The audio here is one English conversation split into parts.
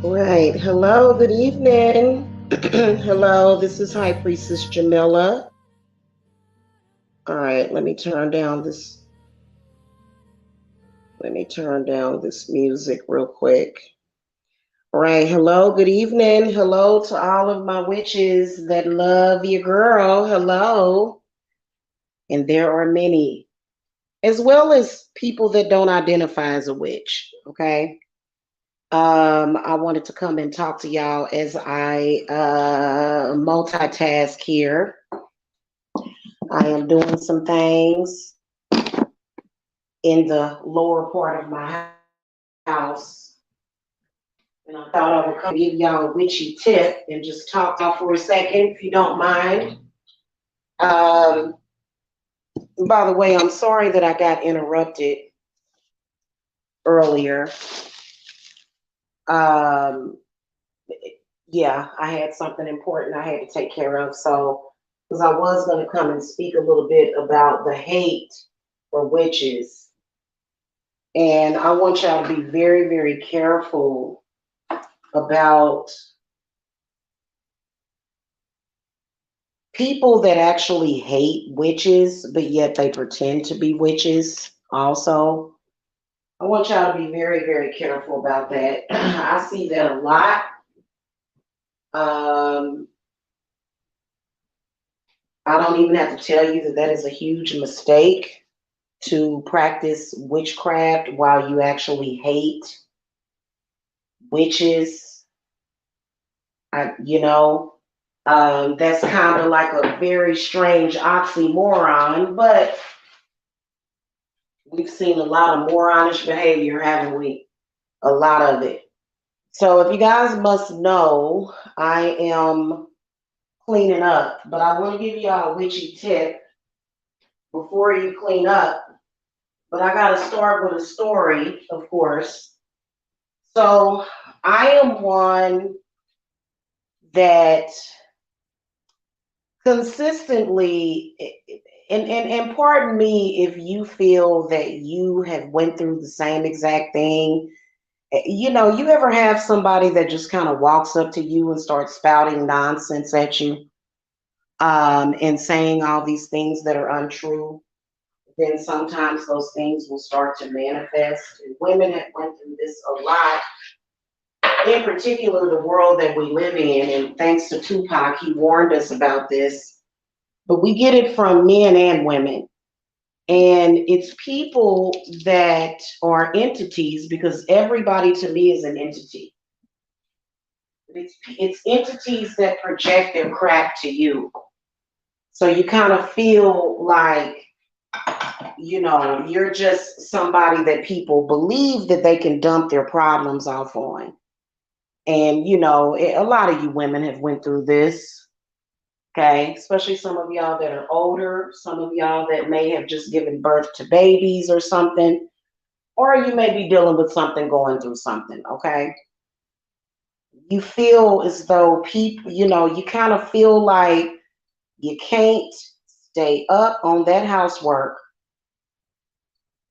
Right. Hello, good evening. Hello, this is High Priestess Jamila. All right, let me turn down this music real quick. All right, hello, good evening. Hello to all of my witches that love your girl. Hello. And there are many, as well as people that don't identify as a witch. Okay. I wanted to come and talk to y'all as I multitask here. I am doing some things in the lower part of my house. And I thought I would come and give y'all a witchy tip and just talk to y'all for a second, if you don't mind. Um, by the way, I'm sorry that I got interrupted earlier. Um, yeah, I had something important I had to take care of. So, because I was going to come and speak a little bit about the hate for witches. And I want y'all to be very, very careful about people that actually hate witches, but yet they pretend to be witches also. I want y'all to be very, very careful about that. I see that a lot. Um, I don't even have to tell you that that is a huge mistake to practice witchcraft while you actually hate witches. That's kind of like a very strange oxymoron, but we've seen a lot of moronish behavior, haven't we? A lot of it. So, if you guys must know, I am cleaning up, but I want to give y'all a witchy tip before you clean up. But I got to start with a story, of course. So, I am one that consistently, and pardon me if you feel that you have went through the same exact thing. You ever have somebody that just kind of walks up to you and starts spouting nonsense at you, and saying all these things that are untrue? Then sometimes those things will start to manifest. And women have went through this a lot, in particular the world that we live in. And thanks to Tupac, he warned us about this. But we get it from men and women. And it's people that are entities, because everybody to me is an entity. It's entities that project their crap to you. So you kind of feel like, you're just somebody that people believe that they can dump their problems off on. And, a lot of you women have went through this. Okay, especially some of y'all that are older, some of y'all that may have just given birth to babies or something, or you may be dealing with something, going through something. Okay, you feel as though people, you kind of feel like you can't stay up on that housework.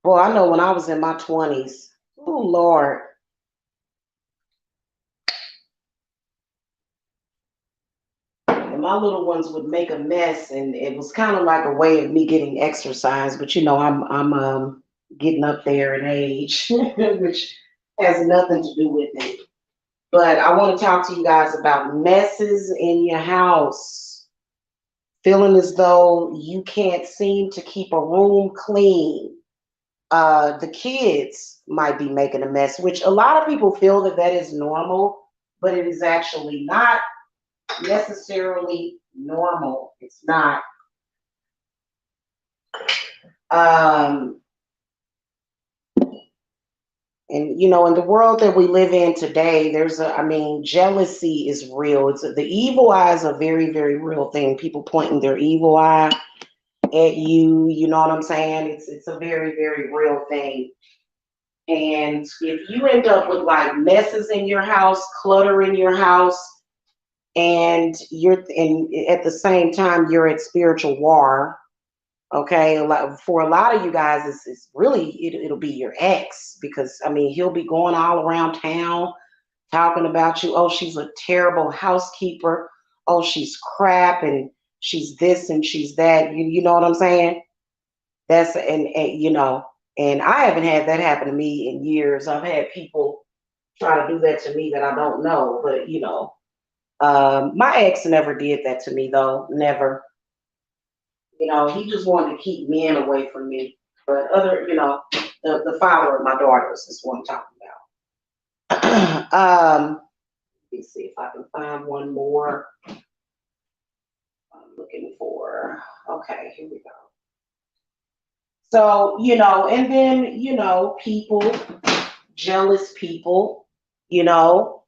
Well, I know when I was in my 20s, oh Lord, and my little ones would make a mess, and it was kind of like a way of me getting exercise. But I'm getting up there in age, which has nothing to do with it. But I want to talk to you guys about messes in your house. Feeling as though you can't seem to keep a room clean. The kids might be making a mess, which a lot of people feel that that is normal, but it is actually not necessarily normal. It's not. Um, and in the world that we live in today, jealousy is real. The evil eye is a very, very real thing. People pointing their evil eye at you, you know what I'm saying? It's a very, very real thing. And if you end up with like messes in your house, clutter in your house, and at the same time you're at spiritual war. Okay, for a lot of you guys, it's really it'll be your ex, because I mean he'll be going all around town talking about you. Oh, she's a terrible housekeeper. Oh, she's crap, and she's this and she's that. You know what I'm saying? That's and you know, and I haven't had that happen to me in years. I've had people try to do that to me that I don't know, but you know, my ex never did that to me though. Never. You know, he just wanted to keep men away from me. But other, you know, the father of my daughters is what I'm talking about. Let me see if I can find one more. I'm looking for. Okay, here we go. So, you know, and then, you know, people, jealous people, you know,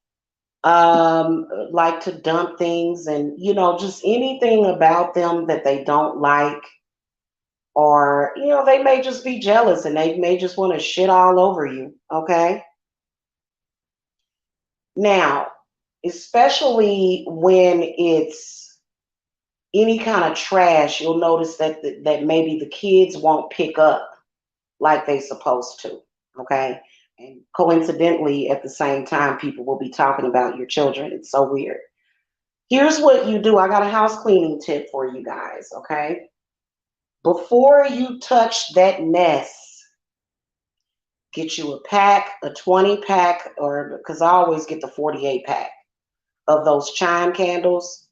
like to dump things and, you know, just anything about them that they don't like, or, you know, they may just be jealous and they may just want to shit all over you. Okay. Now, especially when it's any kind of trash, you'll notice that maybe the kids won't pick up like they supposed to. Okay. And coincidentally, at the same time, people will be talking about your children. It's so weird. Here's what you do. I got a house cleaning tip for you guys. Okay. Before you touch that mess, get you a pack, a 20 pack, or because I always get the 48 pack of those chime candles,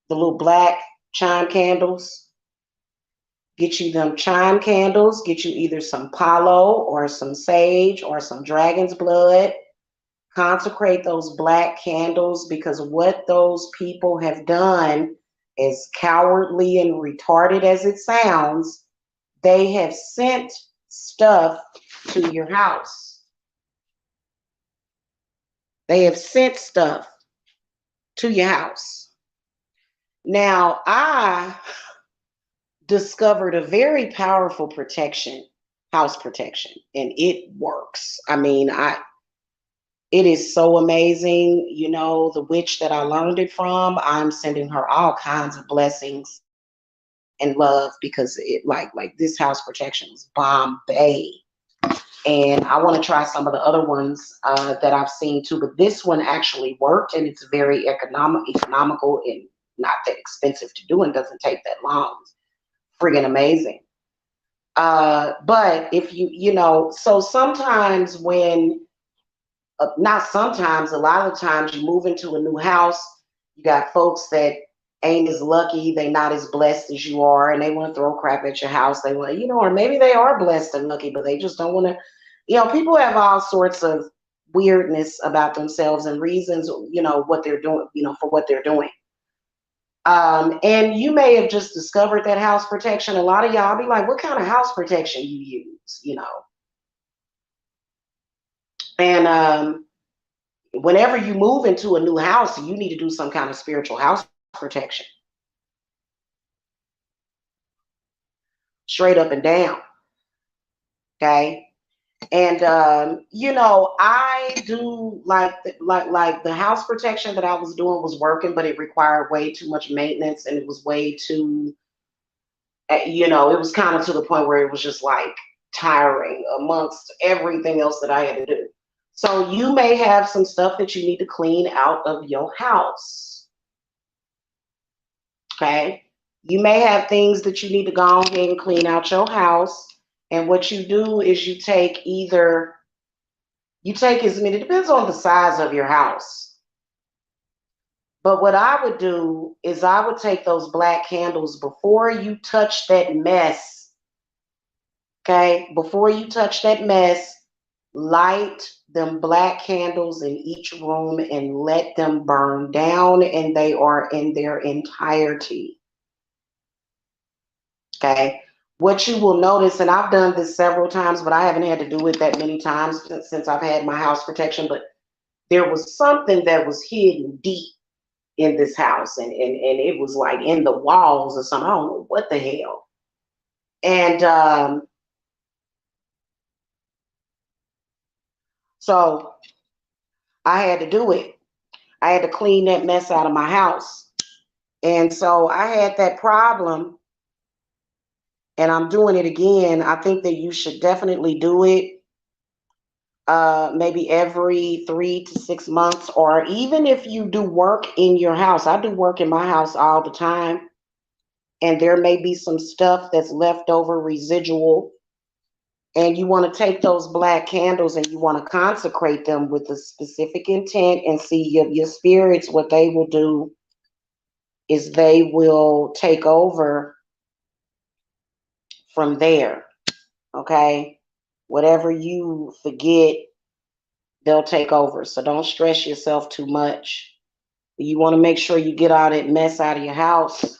the little black chime candles. Get you them chime candles, get you either some palo or some sage or some dragon's blood. Consecrate those black candles, because what those people have done, as cowardly and retarded as it sounds, they have sent stuff to your house. They have sent stuff to your house. Now, I discovered a very powerful protection, house protection, and it works. I mean, it is so amazing. You know, the witch that I learned it from, I'm sending her all kinds of blessings and love, because it like this house protection is Bombay. And I want to try some of the other ones that I've seen too, but this one actually worked, and it's very economical and not that expensive to do, and doesn't take that long. It's friggin' amazing. But if you know, so sometimes when, not sometimes, a lot of times you move into a new house, you got folks that ain't as lucky, they not as blessed as you are, and they want to throw crap at your house. They want to, you know, or maybe they are blessed and lucky, but they just don't want to, you know, people have all sorts of weirdness about themselves and reasons, you know, what they're doing, you know, for what they're doing. And you may have just discovered that house protection. A lot of y'all be like, what kind of house protection you use, you know? And whenever you move into a new house, you need to do some kind of spiritual house protection. Straight up and down. Okay. And you know, I do like the house protection that I was doing was working, but it required way too much maintenance, and it was way too, you know, it was kind of to the point where it was just like tiring amongst everything else that I had to do. So you may have some stuff that you need to clean out of your house. Okay. You may have things that you need to go ahead and clean out your house. And what you do is you take as many, it depends on the size of your house. But what I would do is I would take those black candles before you touch that mess. Okay. Before you touch that mess, light them black candles in each room and let them burn down, and they are in their entirety. Okay. What you will notice, and I've done this several times, but I haven't had to do it that many times since I've had my house protection, but there was something that was hidden deep in this house, and it was like in the walls or something. I don't know what the hell. And so I had to do it. I had to clean that mess out of my house. And so I had that problem, and I'm doing it again. I think that you should definitely do it maybe every 3 to 6 months, or even if you do work in your house. I do work in my house all the time, and there may be some stuff that's left over residual, and you want to take those black candles and you want to consecrate them with a specific intent, and see your spirits. What they will do is they will take over from there. Okay, whatever you forget, they'll take over. So don't stress yourself too much. You want to make sure you get all that mess out of your house.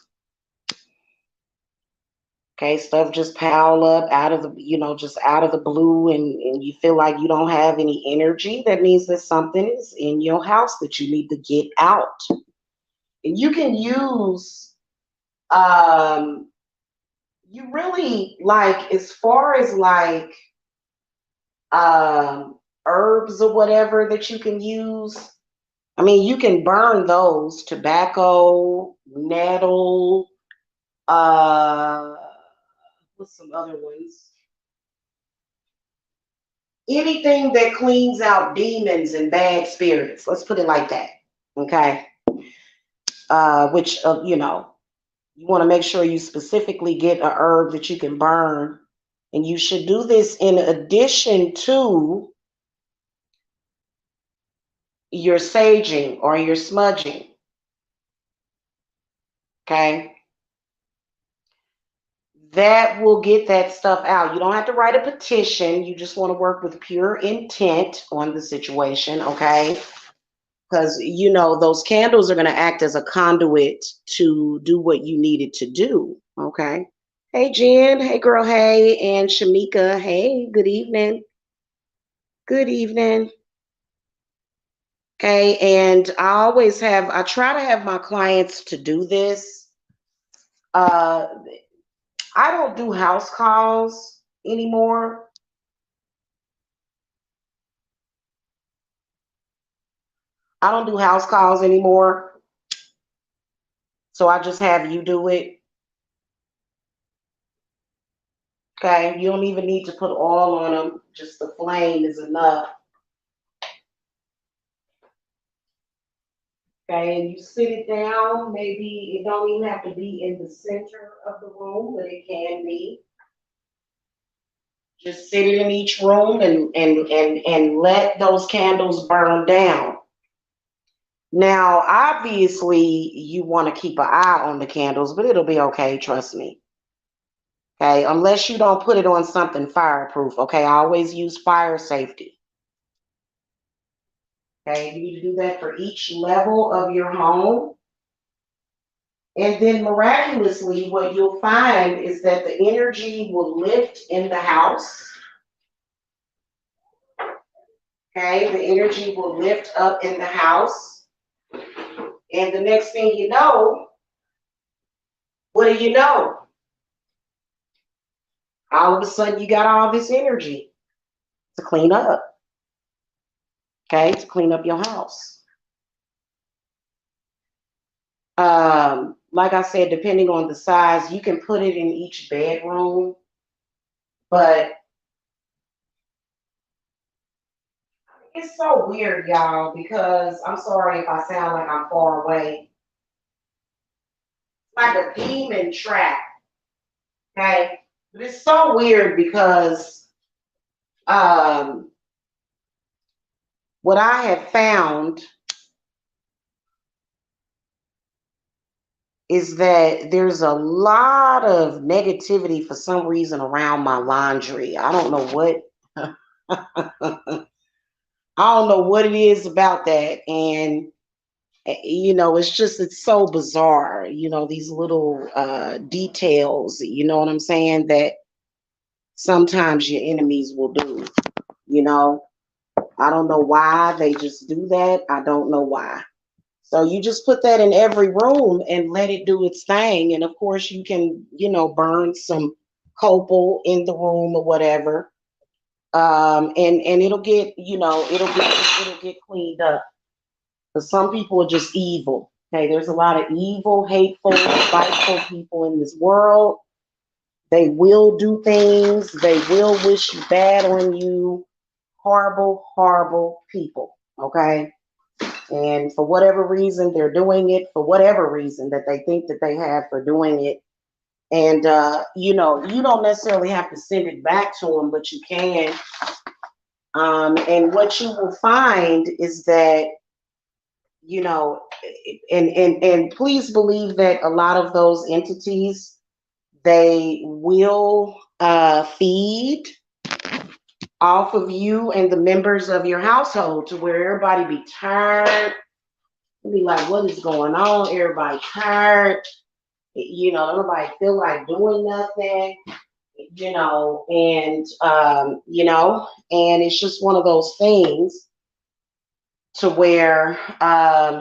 Okay, stuff just pile up out of the, just out of the blue, and you feel like you don't have any energy. That means that something is in your house that you need to get out. And you can use, you really like, as far as like herbs or whatever that you can use. I mean, you can burn those: tobacco, nettle, uh, what's some other ones? Anything that cleans out demons and bad spirits. Let's put it like that. Okay. Which, you want to make sure you specifically get a herb that you can burn. And you should do this in addition to your saging or your smudging. Okay. That will get that stuff out. You don't have to write a petition. You just want to work with pure intent on the situation, okay? Because, those candles are going to act as a conduit to do what you needed to do, okay? Hey, Jen. Hey, girl. Hey. And Shamika. Hey, good evening. Good evening. Okay, and I try to have my clients to do this. Uh, I don't do house calls anymore. I don't do house calls anymore. So I just have you do it. Okay. You don't even need to put oil on them. Just the flame is enough. Okay. And you sit it down. Maybe it don't even have to be in the center of the room, but it can be. Just sit it in each room, and let those candles burn down. Now, obviously, you want to keep an eye on the candles, but it'll be okay. Trust me. Okay. Unless you don't put it on something fireproof. Okay. I always use fire safety. Okay. You need to do that for each level of your home. And then miraculously, what you'll find is that the energy will lift in the house. Okay. The energy will lift up in the house. And the next thing you know, what do you know? All of a sudden, you got all this energy to clean up. Okay. To clean up your house. Like I said, depending on the size, you can put it in each bedroom, but it's so weird, y'all, because I'm sorry if I sound like I'm far away. It's like a demon trap, okay? But it's so weird because what I have found is that there's a lot of negativity for some reason around my laundry. I don't know what. I don't know what it is about that. And, it's so bizarre, these little details, you know what I'm saying, that sometimes your enemies will do, I don't know why they just do that. I don't know why. So you just put that in every room and let it do its thing. And of course you can, burn some copal in the room or whatever. And it'll get, it'll get cleaned up. But some people are just evil. Okay, there's a lot of evil, hateful, spiteful people in this world. They will do things. They will wish bad on you. horrible, horrible people. Okay. And for whatever reason, they're doing it for whatever reason that they think that they have for doing it. And, you know, you don't necessarily have to send it back to them, but you can. And what you will find is that, you know, and please believe that a lot of those entities, they will feed off of you and the members of your household to where everybody be tired. Be like, what is going on? Everybody tired. You know, everybody feel like doing nothing. And it's just one of those things to where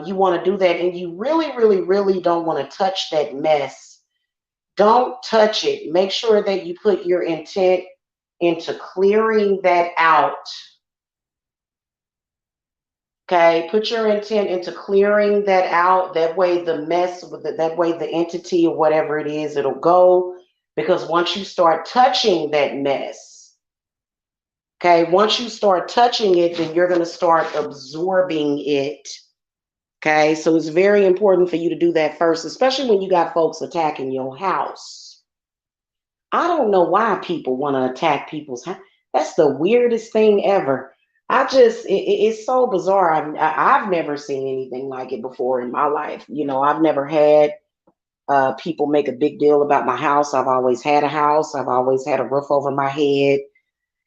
you want to do that, and you really, really, really don't want to touch that mess. Don't touch it. Make sure that you put your intent into clearing that out. Okay, put your intent into clearing that out. That way, that way the entity or whatever it is, it'll go. Because once you start touching that mess, okay, once you start touching it, then you're going to start absorbing it. Okay, so it's very important for you to do that first, especially when you got folks attacking your house. I don't know why people want to attack people's house. That's the weirdest thing ever. It's so bizarre. I've never seen anything like it before in my life. You know, I've never had people make a big deal about my house. I've always had a house. I've always had a roof over my head.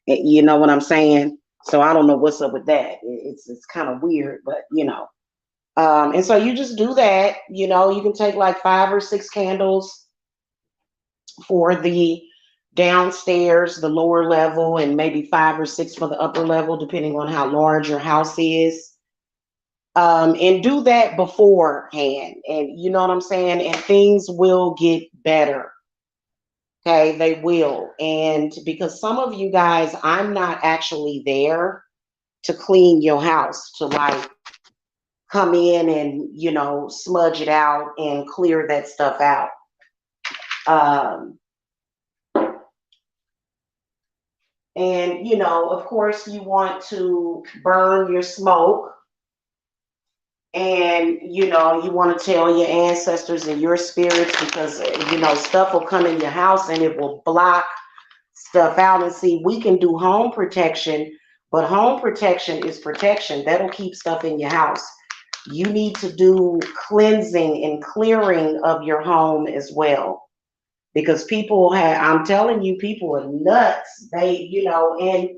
You know what I'm saying? So I don't know what's up with that. It's kind of weird, but you know. And so you just do that. You know, you can take like 5 or 6 candles for the downstairs, the lower level, and maybe 5 or 6 for the upper level, depending on how large your house is. And do that beforehand. And you know what I'm saying? And things will get better. Okay, they will. And because some of you guys, I'm not actually there to clean your house, to like come in and, you know, smudge it out and clear that stuff out. And, you know, of course, you want to burn your smoke. And, you know, you want to tell your ancestors and your spirits because, you know, stuff will come in your house and it will block stuff out. And see, we can do home protection, but home protection is protection. That'll keep stuff in your house. You need to do cleansing and clearing of your home as well. Because I'm telling you, people are nuts. They, you know, and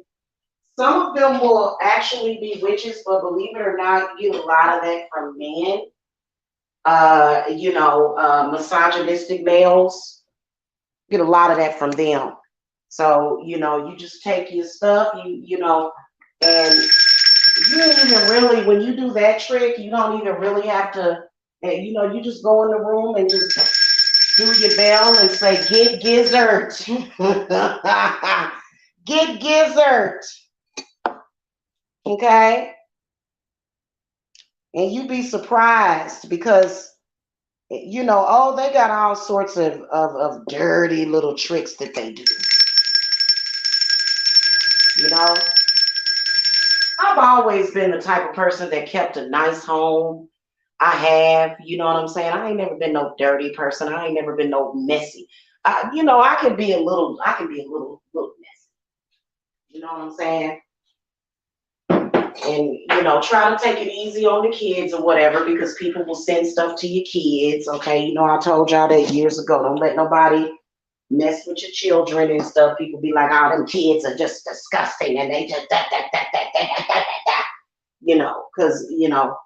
some of them will actually be witches, but believe it or not, you get a lot of that from men. Misogynistic males, get a lot of that from them. So, you know, you just take your stuff, you know, and you don't even really, when you do that trick, you don't even really have to, you know, you just go in the room and just do your bell and say, get gizzard. Get gizzard. Okay? And you'd be surprised because, you know, oh, they got all sorts of dirty little tricks that they do. You know? I've always been the type of person that kept a nice home. I have, you know what I'm saying? I ain't never been no dirty person. I ain't never been no messy. You know, I can be a little messy. You know what I'm saying? And, you know, try to take it easy on the kids or whatever because people will send stuff to your kids. Okay. You know, I told y'all that years ago. Don't let nobody mess with your children and stuff. People be like, oh, them kids are just disgusting and they just you know, because, you know,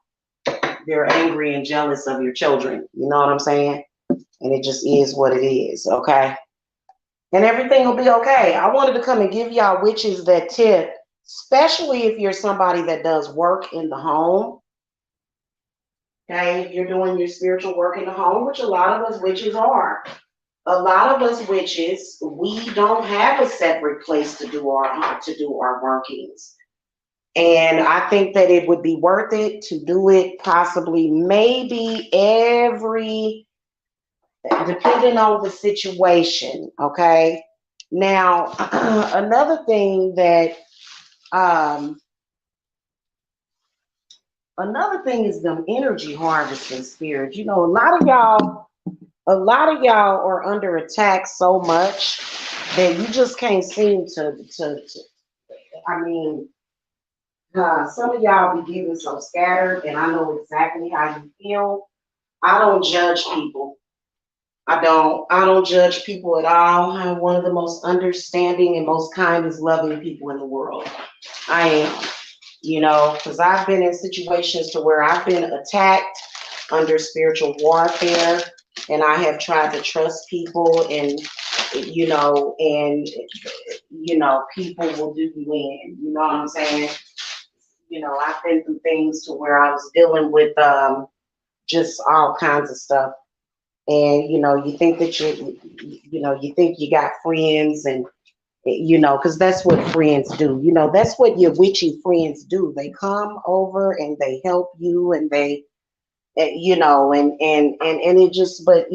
they're angry and jealous of your children. You know what I'm saying? And it just is what it is. Okay. And everything will be okay. I wanted to come and give y'all witches that tip, especially if you're somebody that does work in the home. Okay, if you're doing your spiritual work in the home, which a lot of us witches are. A lot of us witches, we don't have a separate place to do our workings. And I think that it would be worth it to do it possibly maybe depending on the situation, okay? Now, another thing that Um, Another thing is them energy harvesting spirits. You know, a lot of y'all are under attack so much that you just can't seem to I mean, some of y'all be getting so scattered, and I know exactly how you feel. I don't judge people. I don't judge people at all. I'm one of the most understanding and most kindest, loving people in the world. I am, because I've been in situations to where I've been attacked under spiritual warfare, and I have tried to trust people, and people will do you in. You know what I'm saying? I've been through things to where I was dealing with just all kinds of stuff. And you think that you think you got friends, and because that's what friends do. That's what your witchy friends do. They come over and they help you, and they and it just, but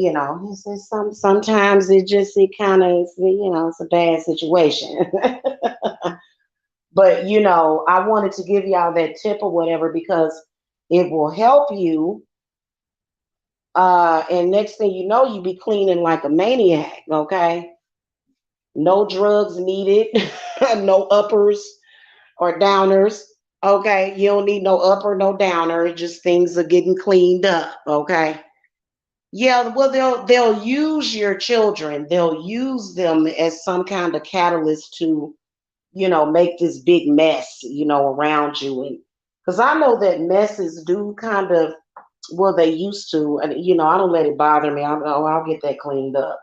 sometimes it kind of, it's a bad situation. But I wanted to give y'all that tip or whatever, because it will help you. And next thing you know, you be cleaning like a maniac. Okay, no drugs needed, no uppers or downers. Okay, you don't need no upper, no downer. Just things are getting cleaned up. Okay. Yeah, well, they'll use your children. They'll use them as some kind of catalyst to, make this big mess, around you. And because I know that messes do kind of, well, they used to, and I don't let it bother me. I'll get that cleaned up,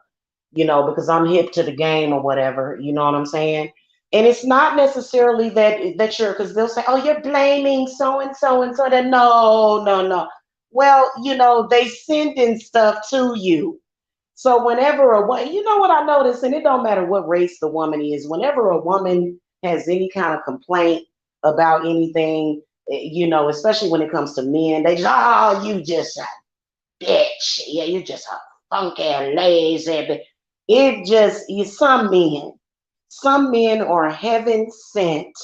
because I'm hip to the game or whatever. You know what I'm saying? And it's not necessarily that you're, because they'll say, "Oh, you're blaming so and so and so." That no, no, no. Well, they sending stuff to you. So whenever you know what I notice, and it don't matter what race the woman is, whenever a woman has any kind of complaint about anything, especially when it comes to men, they just, oh, you just a bitch. Yeah, you're just a funky, lazy bitch. It just, some men are heaven sent.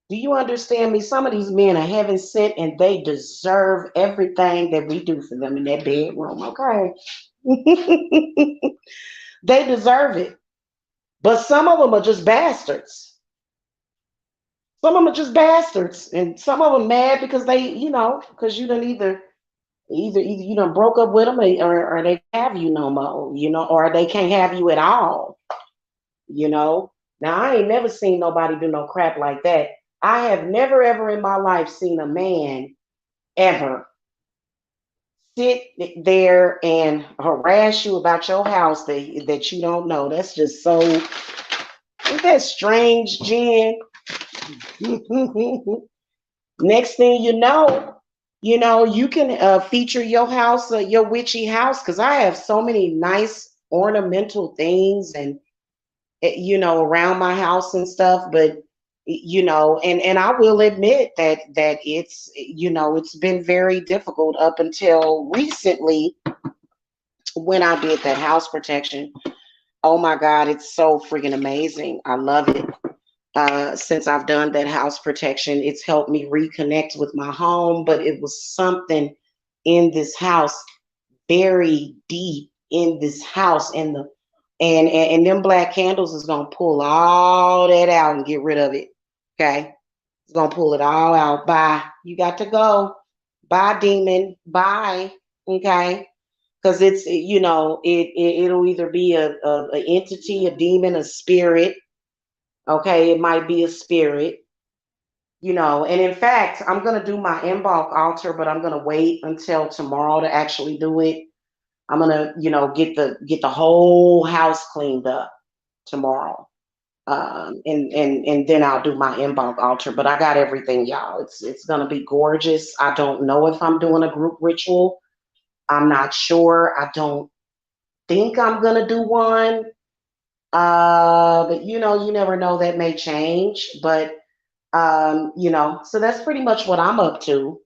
Do you understand me? Some of these men are heaven sent, and they deserve everything that we do for them in that bedroom, okay? They deserve it. But some of them are just bastards. Some of them are just bastards. And some of them mad because because you done either you done broke up with them, or they have you no more, or they can't have you at all, you know. Now, I ain't never seen nobody do no crap like that. I have never ever in my life seen a man ever sit there and harass you about your house that you don't know. That's just so, isn't that strange, Jen? Next thing you can feature your house, your witchy house, because I have so many nice ornamental things, and around my house and stuff. But and I will admit that it's been very difficult up until recently when I did that house protection. Oh my God, it's so freaking amazing. I love it. Since I've done that house protection, it's helped me reconnect with my home. But it was something in this house, very deep in this house, and them black candles is gonna pull all that out and get rid of it. Okay, it's gonna pull it all out. Bye. You got to go. Bye, demon. Bye. Okay. Because it'll either be a entity, a demon, a spirit. Okay, it might be a spirit. And in fact, I'm gonna do my embark altar, but I'm gonna wait until tomorrow to actually do it. I'm gonna, get the whole house cleaned up tomorrow. And then I'll do my embark altar. But I got everything, y'all. It's gonna be gorgeous. I don't know if I'm doing a group ritual. I'm not sure. I don't think I'm gonna do one. But you never know, that may change. But so that's pretty much what I'm up to.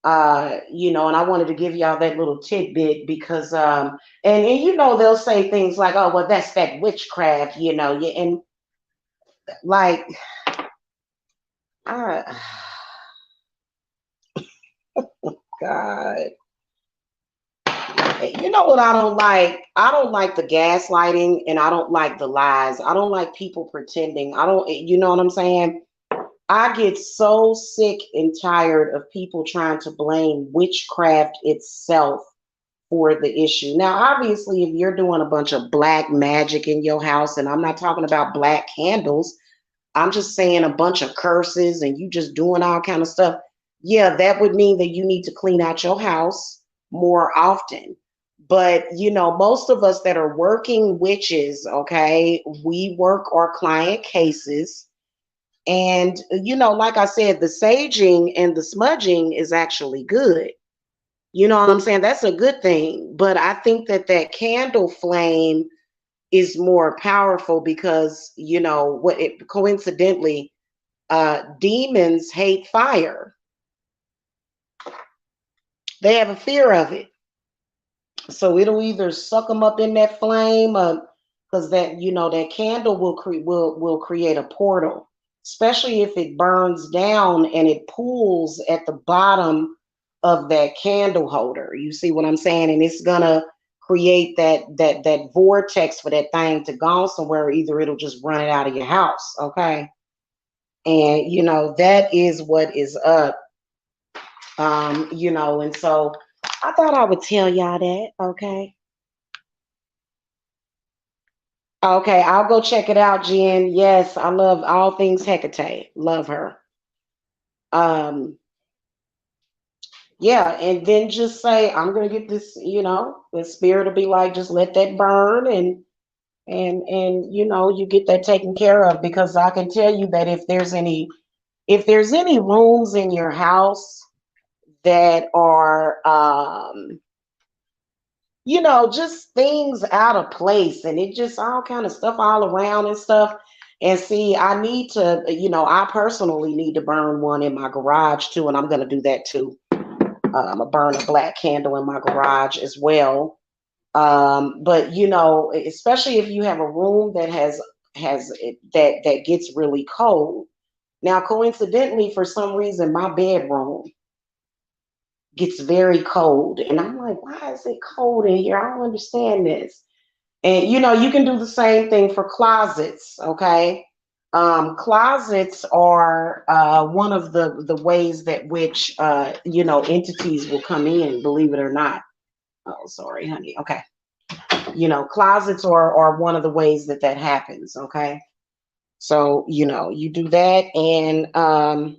And I wanted to give y'all that little tidbit because and they'll say things like, oh, well, that's that witchcraft, yeah, and like I, God. You know what I don't like? I don't like the gaslighting and I don't like the lies. I don't like people pretending. I don't, you know what I'm saying? I get so sick and tired of people trying to blame witchcraft itself for the issue. Now, obviously, if you're doing a bunch of black magic in your house, and I'm not talking about black candles, I'm just saying a bunch of curses and you just doing all kind of stuff. Yeah, that would mean that you need to clean out your house more often. But you know, most of us that are working witches, okay, we work our client cases. And you know, like I said, the saging and the smudging is actually good. You know what I'm saying? That's a good thing. But I think that that candle flame is more powerful because, you know, what it coincidentally, demons hate fire. They have a fear of it. So it'll either suck them up in that flame, because that, you know, that candle will create a portal, especially if it burns down and it pools at the bottom of that candle holder. You see what I'm saying? And it's gonna create that vortex for that thing to go somewhere. Either it'll just run it out of your house, okay? And you know that is what is up. You know, and so I thought I would tell y'all that, okay? Okay, I'll go check it out, Jen. Yes, I love all things Hecate. Love her. Um, yeah, and then just say, I'm gonna get this, you know, the spirit will be like, just let that burn and you know, you get that taken care of because I can tell you that if there's any rooms in your house that are you know, just things out of place and it just all kind of stuff all around and stuff. And see, I need to, you know, I personally need to burn one in my garage too, and I'm going to do that too. I'm going to burn a black candle in my garage as well. But you know, especially if you have a room that that gets really cold. Now, coincidentally, for some reason, my bedroom gets very cold, and I'm like, why is it cold in here? I don't understand this. And you know, you can do the same thing for closets, okay? Closets are one of the ways that which you know, entities will come in, believe it or not. Oh, sorry, honey. Okay. You know, closets are one of the ways that that happens, okay? So, you know, you do that and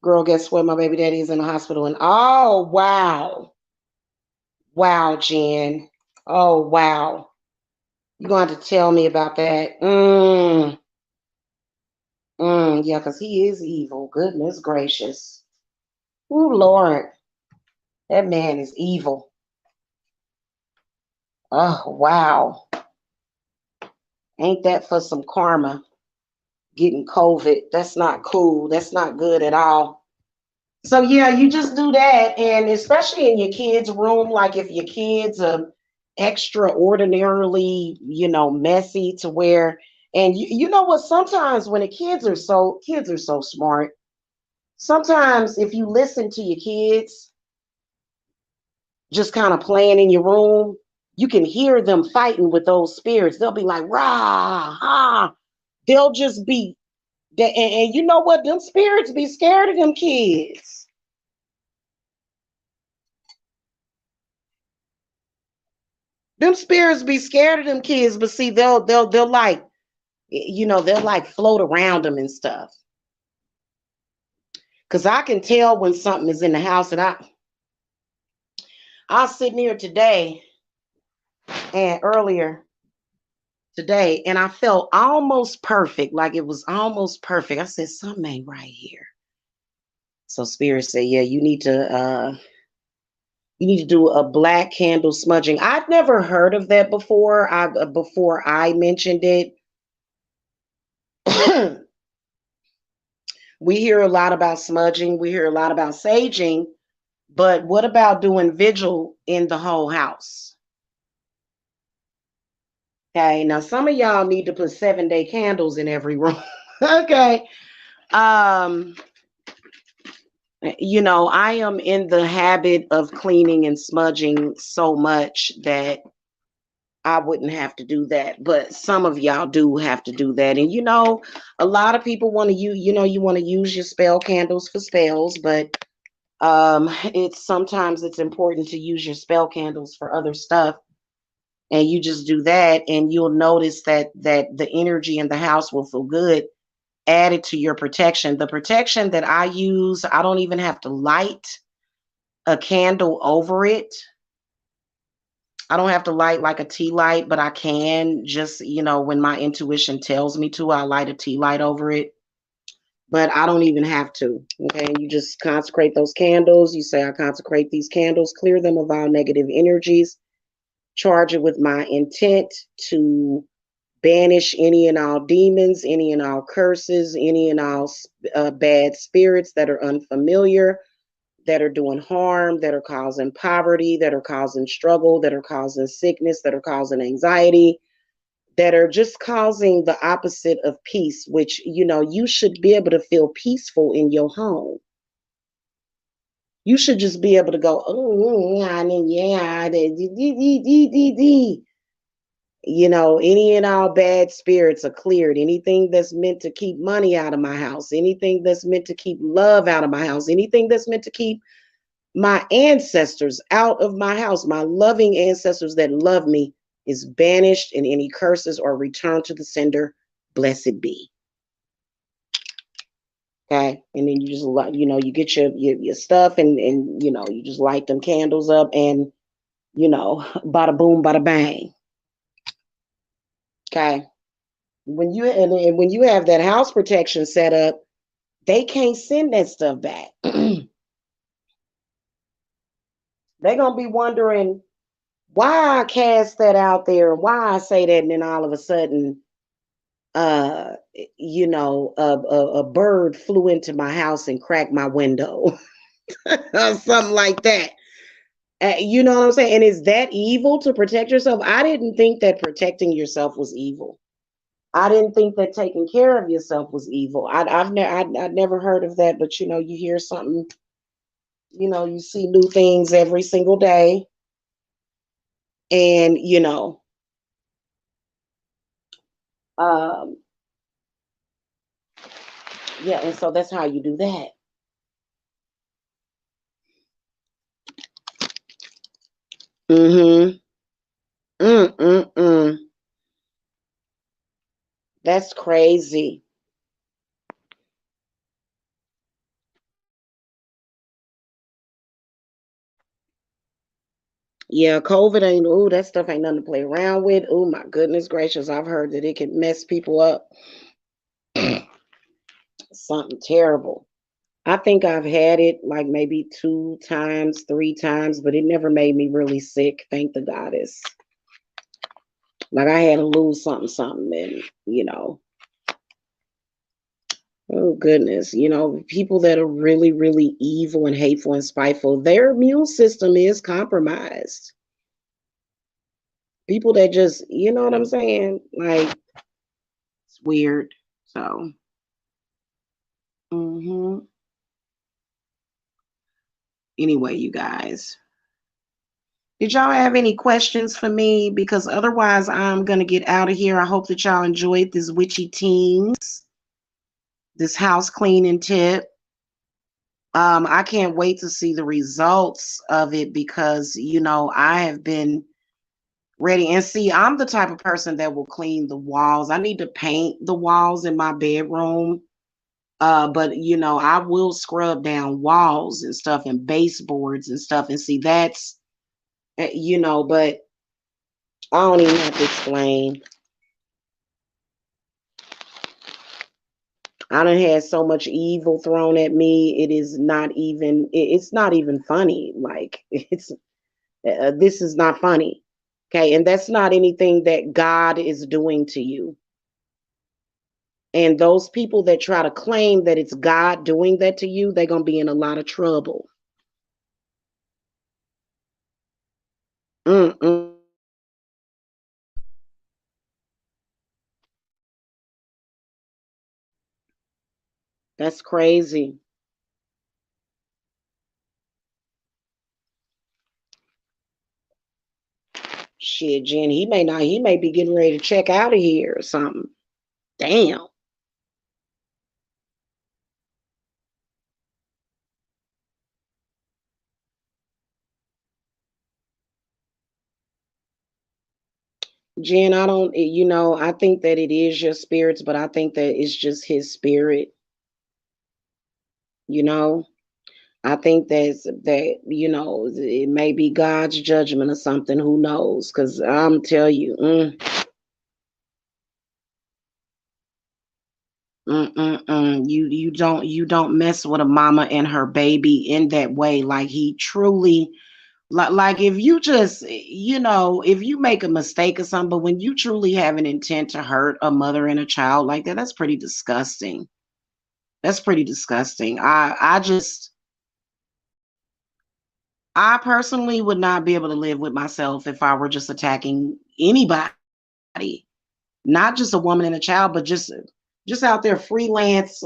girl, guess what? My baby daddy is in the hospital and oh, wow. Wow, Jen. Oh, wow. You're going to have to tell me about that. Yeah, because he is evil. Goodness gracious. Oh, Lord. That man is evil. Oh, wow. Ain't that for some karma? Getting COVID. That's not cool. That's not good at all. So, yeah, you just do that. And especially in your kids' room, like if your kids are extraordinarily, you know, messy to where, and you know what? Sometimes when the kids are so smart. Sometimes if you listen to your kids just kind of playing in your room, you can hear them fighting with those spirits. They'll be like, rah, ha. They'll just be, and you know what? Them spirits be scared of them kids. Them spirits be scared of them kids, but see, they'll like, you know, they'll like float around them and stuff. Cause I can tell when something is in the house, and I was sitting here today and earlier today, and I felt almost perfect, like it was almost perfect. I said, something ain't right here. So Spirit said, yeah, you need to do a black candle smudging. I've never heard of that before. Before I mentioned it. We hear a lot about smudging, we hear a lot about saging, but what about doing vigil in the whole house? Okay, now some of y'all need to put 7-day candles in every room. Okay. Um, I am in the habit of cleaning and smudging so much that I wouldn't have to do that. But some of y'all do have to do that. And a lot of people want to you want to use your spell candles for spells, but it's sometimes it's important to use your spell candles for other stuff. And you just do that, and you'll notice that the energy in the house will feel good, added to your protection. The protection that I use, I don't even have to light a candle over it. I don't have to light like a tea light, but I can just, when my intuition tells me to, I light a tea light over it. But I don't even have to. Okay. You just consecrate those candles. You say, I consecrate these candles, clear them of all negative energies, charge it with my intent to banish any and all demons, any and all curses, any and all bad spirits that are unfamiliar, that are doing harm, that are causing poverty, that are causing struggle, that are causing sickness, that are causing anxiety, that are just causing the opposite of peace, which, you should be able to feel peaceful in your home. You should just be able to go, oh, yeah, any and all bad spirits are cleared. Anything that's meant to keep money out of my house, anything that's meant to keep love out of my house, anything that's meant to keep my ancestors out of my house, my loving ancestors that love me, is banished, and any curses are returned to the sender. Blessed be. Okay. And then you just, you get your stuff, and you just light them candles up, and, bada boom, bada bang. Okay. When you have that house protection set up, they can't send that stuff back. They're gonna be wondering why I cast that out there, why I say that, and then all of a sudden, uh, a bird flew into my house and cracked my window, or something like that. You know what I'm saying? And is that evil to protect yourself? I didn't think that protecting yourself was evil. I didn't think that taking care of yourself was evil. I'd never heard of that, but you hear something, you see new things every single day, and um, yeah, and so that's how you do that. Mm-hmm. Mm-mm-mm. That's crazy. Yeah, COVID ain't. Ooh, that stuff ain't nothing to play around with. Oh my goodness gracious, I've heard that it can mess people up. Something terrible. I think I've had it like maybe 2 times, 3 times, but it never made me really sick. Thank the goddess. Like I had to lose something, something, and oh goodness, people that are really, really evil and hateful and spiteful, their immune system is compromised. People that just, you know what I'm saying? Like it's weird. So, hmm anyway, you guys, did y'all have any questions for me? Because otherwise, I'm gonna get out of here. I hope that y'all enjoyed this witchy teens, this house cleaning tip. I can't wait to see the results of it because I have been ready. And see, I'm the type of person that will clean the walls. I need to paint the walls in my bedroom. But I will scrub down walls and stuff and baseboards and stuff. And see, that's but I don't even have to explain. I done had so much evil thrown at me. It is not even. It's not even funny. Like this is not funny. Okay, and that's not anything that God is doing to you. And those people that try to claim that it's God doing that to you, they're gonna be in a lot of trouble. Mm-mm. That's crazy. Shit, Jen, he may be getting ready to check out of here or something. Damn. Jen, I don't, I think that it is your spirits, but I think that it's just his spirit, you know. I think it may be God's judgment or something. Who knows? Because I'm tell you, you don't mess with a mama and her baby in that way. Like he truly, like if you just if you make a mistake or something, but when you truly have an intent to hurt a mother and a child like that, that's pretty disgusting. That's pretty disgusting. I personally would not be able to live with myself if I were just attacking anybody, not just a woman and a child, but just out there freelance.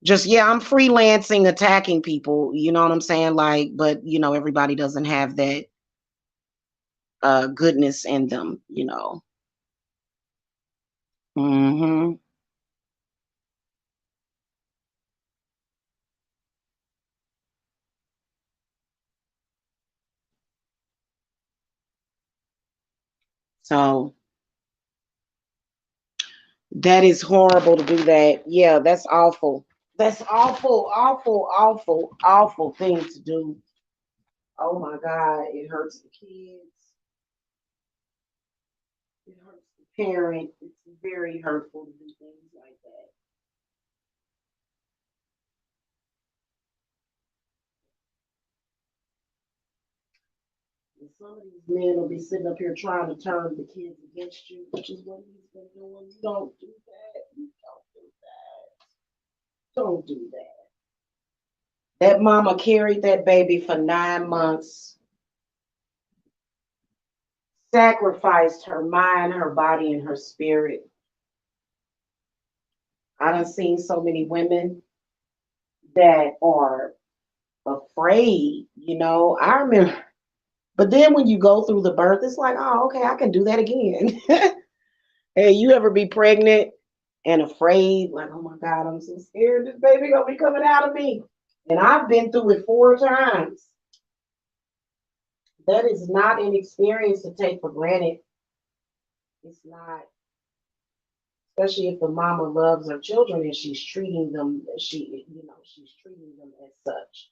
Just yeah, I'm freelancing attacking people. You know what I'm saying? Like, but everybody doesn't have that goodness in them. Hmm. So that is horrible to do that. Yeah, that's awful. That's awful, awful, awful, awful thing to do. Oh my God, it hurts the kids. It hurts the parent. It's very hurtful to do things like that. And some of these men will be sitting up here trying to turn the kids against you, which is what he's been doing. You don't do that. You don't do that. Don't do that. That mama carried that baby for 9 months, sacrificed her mind, her body, and her spirit. I done seen so many women that are afraid. I remember, but then when you go through the birth, it's like, oh, okay, I can do that again. Hey, you ever be pregnant and afraid, like, oh my God, I'm so scared this baby gonna be coming out of me. And I've been through it 4 times. That is not an experience to take for granted. It's not, especially if the mama loves her children and she's treating them, she's treating them as such.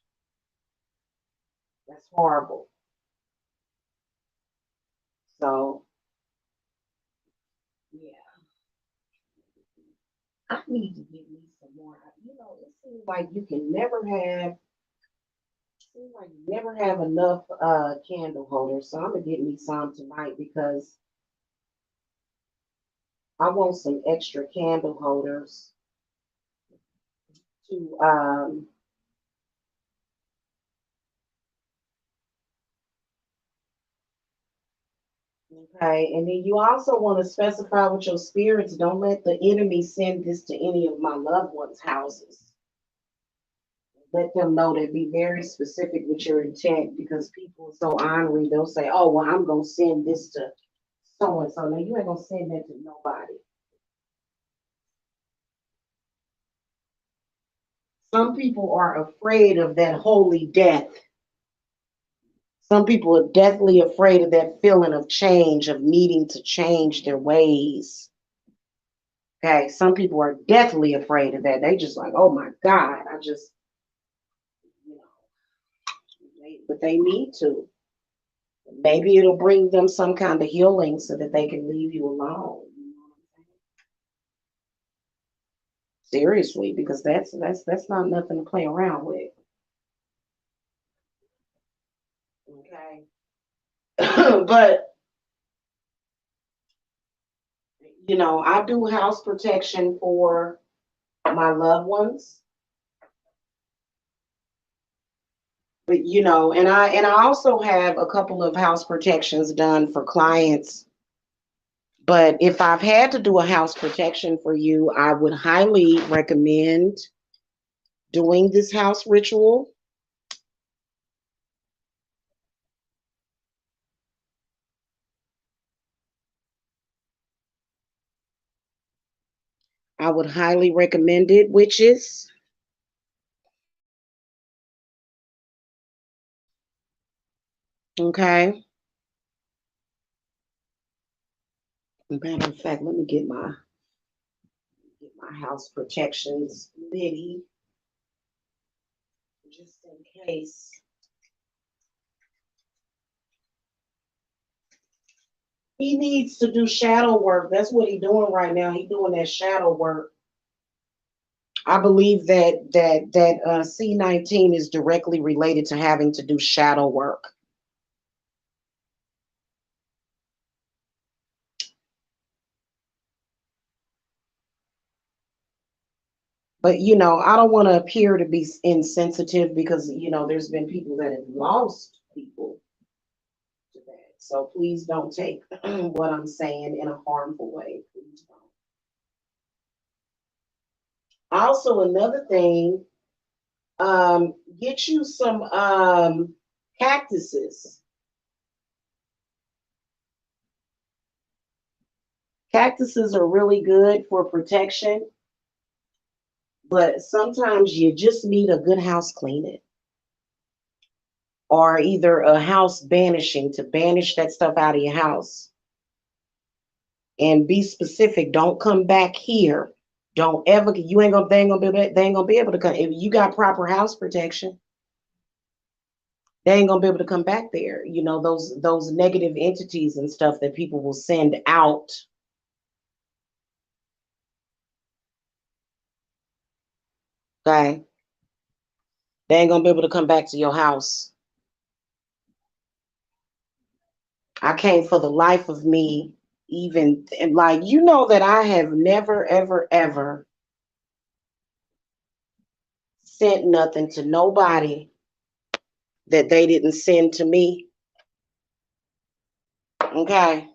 That's horrible. So yeah, I need to get me some more. It seems like you never have enough candle holders. So I'm gonna get me some tonight because I want some extra candle holders to okay. And then you also want to specify with your spirits, don't let the enemy send this to any of my loved ones' houses. Let them know to be very specific with your intent because people are so ornery, they'll say, oh well, I'm gonna send this to so and so. Now you ain't gonna send that to nobody. Some people are afraid of that holy death. Some people are deathly afraid of that feeling of change, of needing to change their ways. Okay, some people are deathly afraid of that. They just like, oh my God, I just, you know, but they need to. Maybe it'll bring them some kind of healing so that they can leave you alone. Seriously, because that's not nothing to play around with. Okay, but I do house protection for my loved ones. But and I also have a couple of house protections done for clients. But if I've had to do a house protection for you, I would highly recommend doing this house ritual, I would highly recommend it, witches. Okay. Matter of fact, let me get my house protections litty just in case. He needs to do shadow work. That's what he's doing right now. He's doing that shadow work. I believe that C19 is directly related to having to do shadow work. But I don't want to appear to be insensitive because there's been people that have lost people to that. So please don't take what I'm saying in a harmful way. Please don't. Also, another thing, get you some cactuses. Cactuses are really good for protection, but sometimes you just need a good house cleaning or either a house banishing to banish that stuff out of your house. And be specific. Don't come back here. Don't ever. You ain't gonna. They ain't gonna be able to come. If you got proper house protection, they ain't gonna be able to come back there. Those negative entities and stuff that people will send out. Okay, they ain't gonna be able to come back to your house. I can't for the life of me even, and like, that I have never ever ever sent nothing to nobody that they didn't send to me. Okay.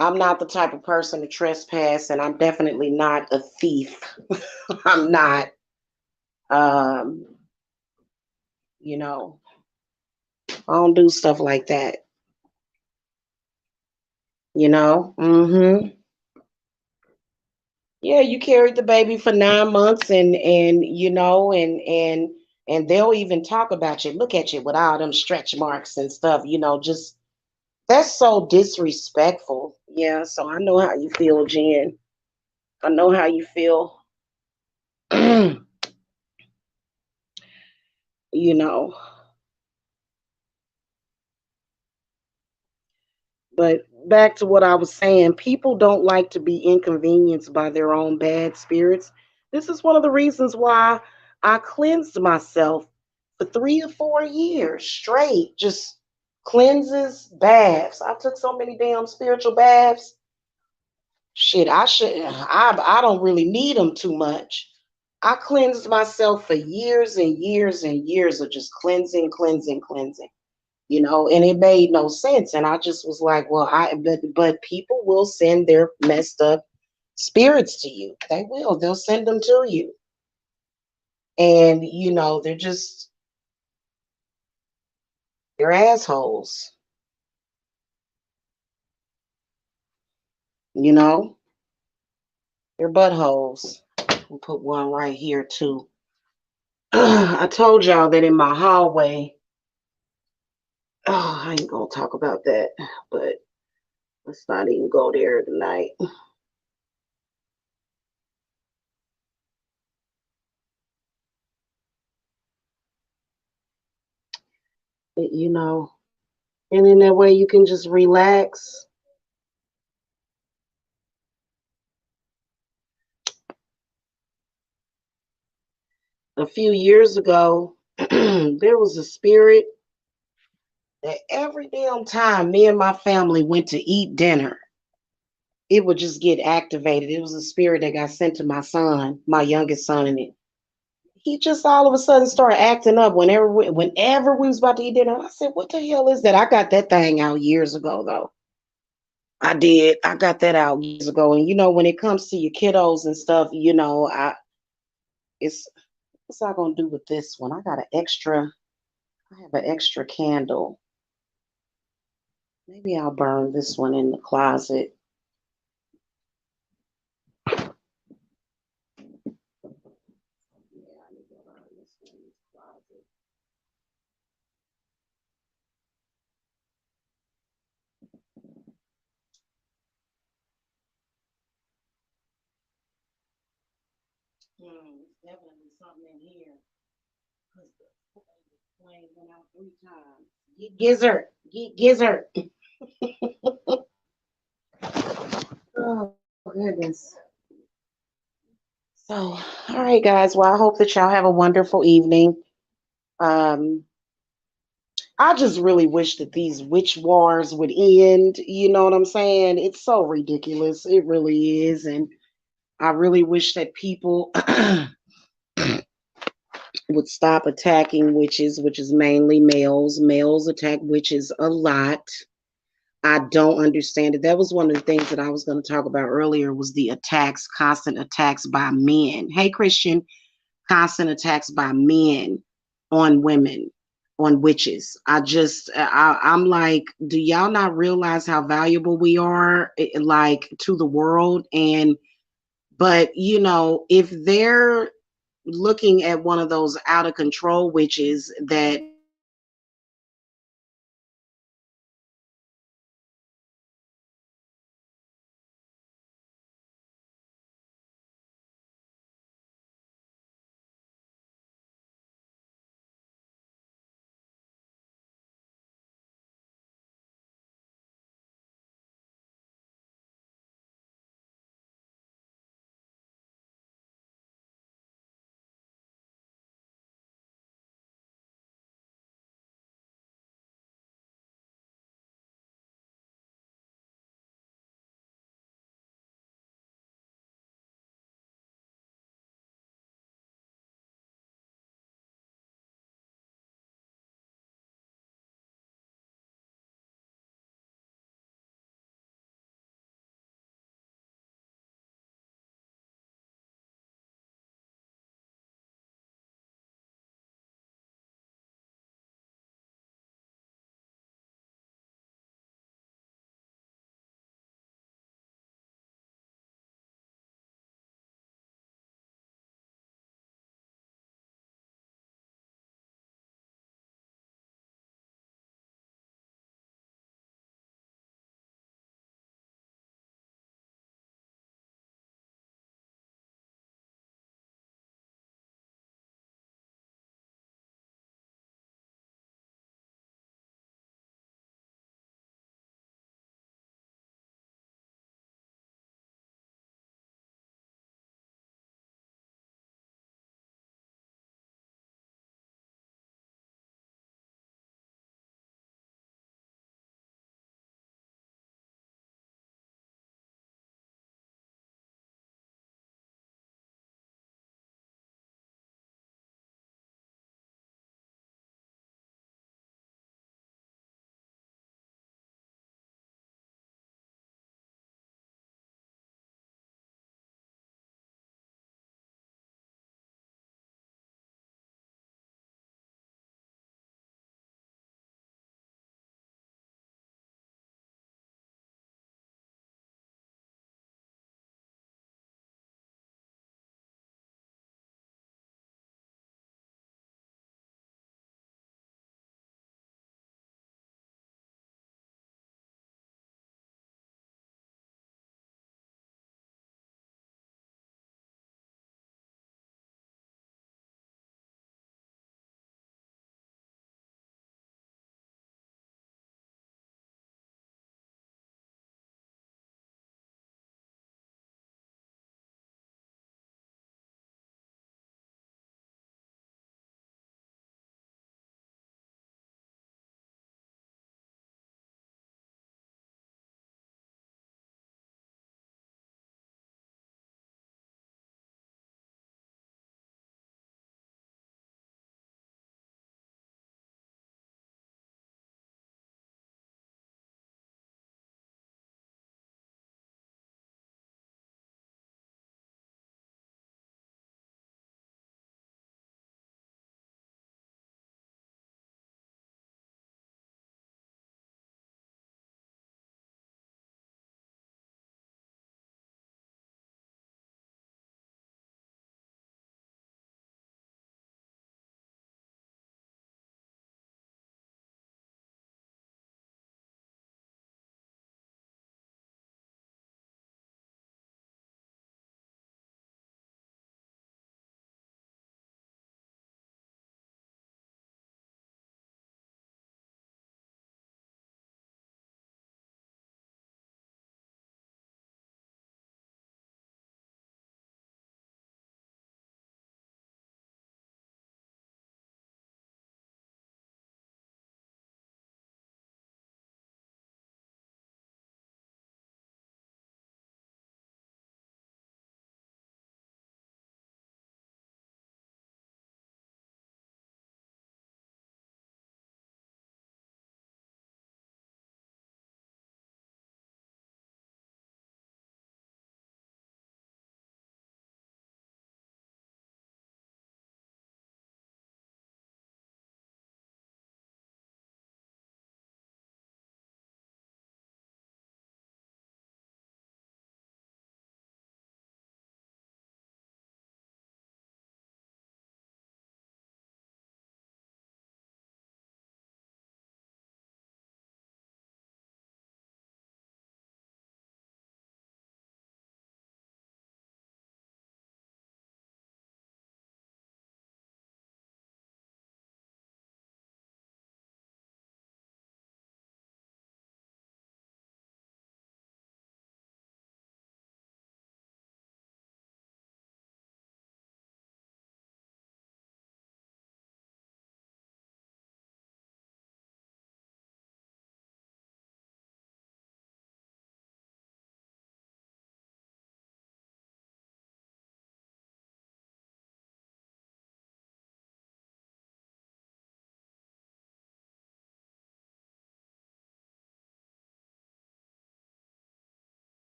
I'm not the type of person to trespass, and I'm definitely not a thief. I'm not, um, you know, I don't do stuff like that. Yeah, you carried the baby for 9 months, and they'll even talk about you. Look at you with all them stretch marks and stuff. Just that's so disrespectful. Yeah, so I know how you feel, Jen. I know how you feel. you know. But back to what I was saying, people don't like to be inconvenienced by their own bad spirits. This is one of the reasons why I cleansed myself for 3 or 4 years straight. Just cleanses, baths. I took so many damn spiritual baths. Shit, I don't really need them too much. I cleansed myself for years and years and years of just cleansing, cleansing, cleansing. And it made no sense. And I just was like, well, but people will send their messed up spirits to you. They will. They'll send them to you. And they're assholes. You know, they're buttholes. We'll put one right here too. I told y'all that in my hallway. Oh, I ain't gonna talk about that, but let's not even go there tonight. But, and in that way you can just relax. A few years ago, there was a spirit that every damn time me and my family went to eat dinner, it would just get activated. It was a spirit that got sent to my son, my youngest son, and he just all of a sudden started acting up whenever we was about to eat dinner. I said, "What the hell is that?" I got that thing out years ago, though. I did. I got that out years ago. And when it comes to your kiddos and stuff, It's what's I gonna do with this one? I have an extra candle. Maybe I'll burn this one in the closet. Yeah, I need to burn this one in the closet. It's definitely something in here. Because the flame went out 3 times. Get gizzard. Get gizzard. Oh, goodness. So, all right, guys. Well, I hope that y'all have a wonderful evening. Um, I just really wish that these witch wars would end. You know what I'm saying? It's so ridiculous. It really is. And I really wish that people would stop attacking witches, which is mainly males. Males attack witches a lot. I don't understand it. That was one of the things that I was going to talk about earlier was the attacks, constant attacks by men. Hey, Christian, constant attacks by men on women, on witches. I'm like, do y'all not realize how valuable we are, like to the world? And, but, if they're looking at one of those out of control witches that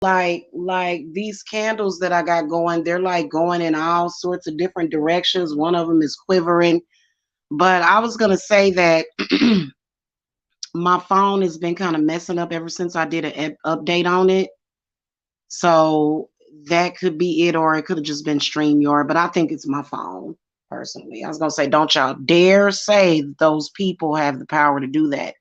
like these candles that I got going, they're like going in all sorts of different directions. One of them is quivering. But I was gonna say that my phone has been kind of messing up ever since I did an update on it. So that could be it, or it could have just been StreamYard. But I think it's my phone, personally. I was gonna say, don't y'all dare say those people have the power to do that.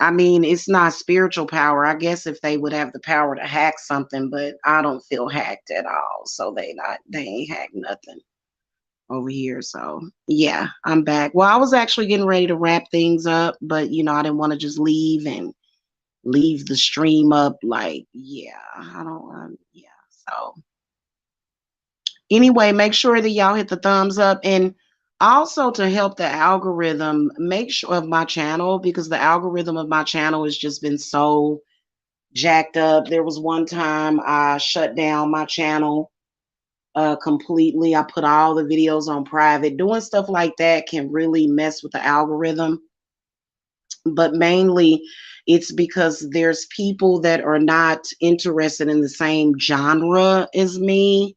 I mean, it's not spiritual power. I guess if they would have the power to hack something, but I don't feel hacked at all. So they ain't hacked nothing over here. So yeah, I'm back. Well, I was actually getting ready to wrap things up, but I didn't want to just leave and leave the stream up. Like, yeah, I don't yeah. So anyway, make sure that y'all hit the thumbs up, and also to help the algorithm, make sure of my channel, because the algorithm of my channel has just been so jacked up. There was one time I shut down my channel completely. I put all the videos on private. Doing stuff like that can really mess with the algorithm. But mainly it's because there's people that are not interested in the same genre as me.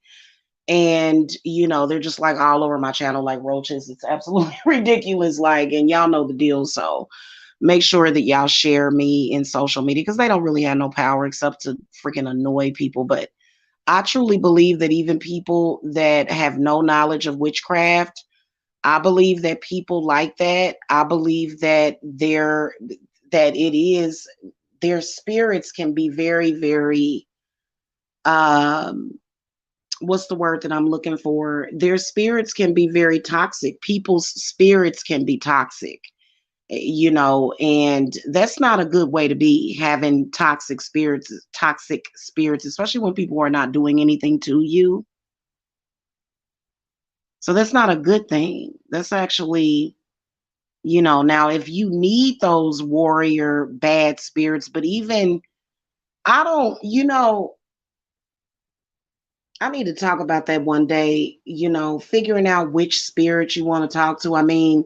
And they're just like all over my channel like roaches. It's absolutely ridiculous. Like, and y'all know the deal. So make sure that y'all share me in social media, because they don't really have no power except to freaking annoy people. But I truly believe that even people that have no knowledge of witchcraft, I believe that people like that, I believe that it is, their spirits can be very, very, um what's the word that I'm looking for? Their spirits can be very toxic. People's spirits can be toxic, and that's not a good way to be, having toxic spirits, especially when people are not doing anything to you. So that's not a good thing. That's actually, now if you need those warrior bad spirits, but even, I don't, I need to talk about that one day, figuring out which spirit you want to talk to. I mean,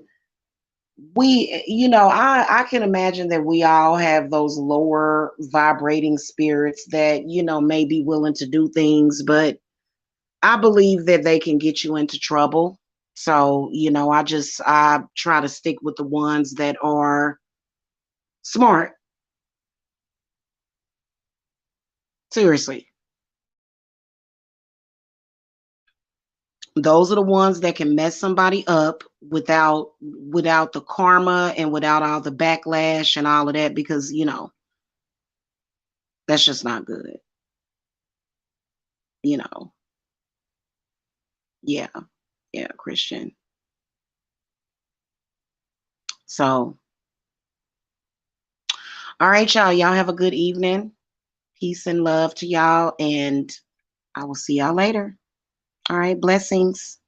I can imagine that we all have those lower vibrating spirits that, may be willing to do things, but I believe that they can get you into trouble. So, I try to stick with the ones that are smart. Seriously. Those are the ones that can mess somebody up without the karma and without all the backlash and all of that, because, that's just not good. You know. Yeah. Yeah, Christian. So, all right, y'all. Y'all have a good evening. Peace and love to y'all, and I will see y'all later. All right, blessings.